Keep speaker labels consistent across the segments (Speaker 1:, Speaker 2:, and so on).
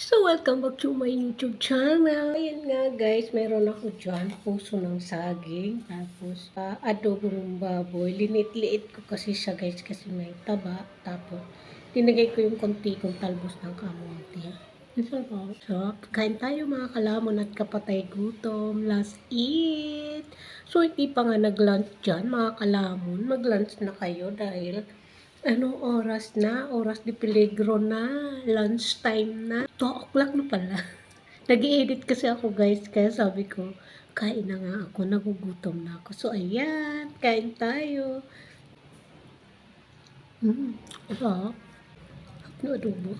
Speaker 1: So, welcome back to my YouTube channel. Ayan nga guys, meron ako dyan, puso ng saging, tapos adobong baboy. Linit-liit ko kasi siya guys, kasi may taba. Tapos, tinagay ko yung konti kong talbos ng kamote. So, kain tayo mga kalamon at kapatay gutom. Let's eat! So, hindi pa nga nag-lunch dyan mga kalamon. Mag-lunch na kayo dahil anong oras na? Oras de peligro na. Lunchtime na. 2 o'clock na pala. Nag-i-edit kasi ako guys. Kaya sabi ko, kain na nga ako. Nagugutom na ako. So ayan, kain tayo. Sarap. Hap na adobo.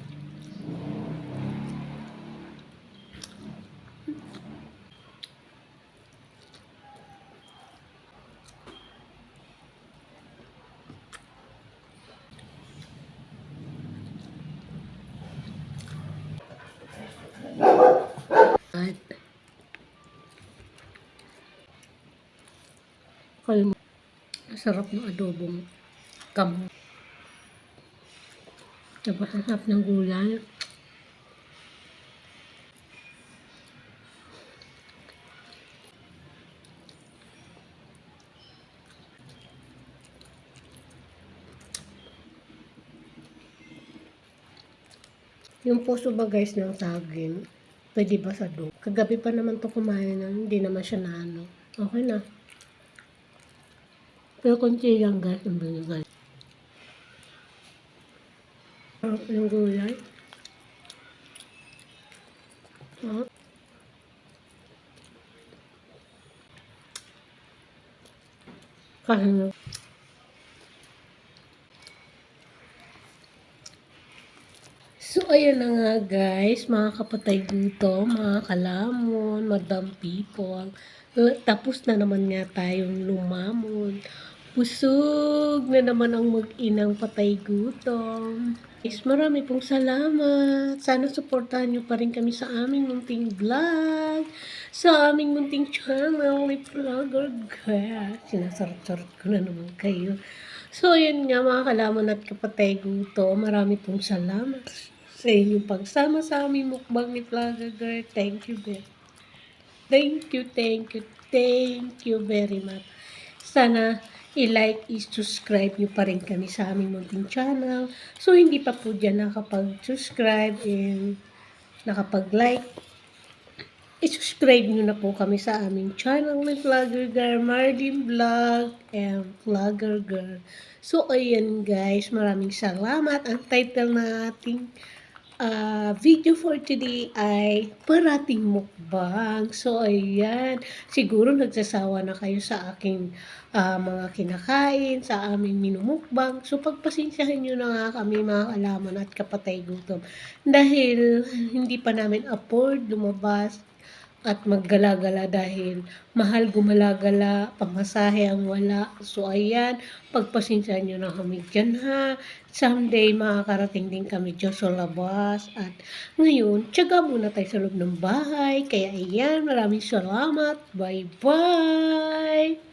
Speaker 1: At kalmo. Sarap ng adobong kamo. Tapos ang sarap ng gulay. Yung puso ba guys ng saging, pwede ba sa do? Kagabi pa naman to kumain na, hindi naman siya na ano. Okay na. Pero konti lang guys ang binigay. Sarap ng gulay. Sarap. Kasi so, ayan na nga guys, mga kapatay dito, mga kalamon, madam people. Tapos na naman nga tayong lumamon. Busog na naman ang mag-inang patay gutom. Guys, marami pong salamat. Sana supportahan nyo pa rin kami sa aming munting vlog. Sa aming munting channel, may vlogger guys. Sinasarot-sarot ko na naman kayo. So, yun nga mga kalamon at kapatay gutom. Marami pong salamat sa inyong pagsama sa aming mukbang ni Vlogger Girl. Thank you, very thank you very much. Sana i-like, i-subscribe nyo pa rin kami sa aming munting channel. So, hindi pa po dyan nakapag-subscribe and nakapag-like, i-subscribe nyo na po kami sa aming channel ni Vlogger Girl, Marlene Vlog and Vlogger Girl. So, ayan guys, maraming salamat. Ang title na ating video for today ay parating mukbang. So, ayan. Siguro nagsasawa na kayo sa aking mga kinakain, sa aming minumukbang. So, pagpasensyahan nyo na nga kami mga kalaman at kapatay gutom. Dahil hindi pa namin afford lumabas at maggala-gala dahil mahal gumala-gala, pamasahe ang wala. So, ayan, pagpasensyahan nyo na kami dyan ha. Someday, makakarating din kami dyan sa labas. At ngayon, tiyaga muna tayo sa loob ng bahay. Kaya ayan, maraming salamat. Bye-bye!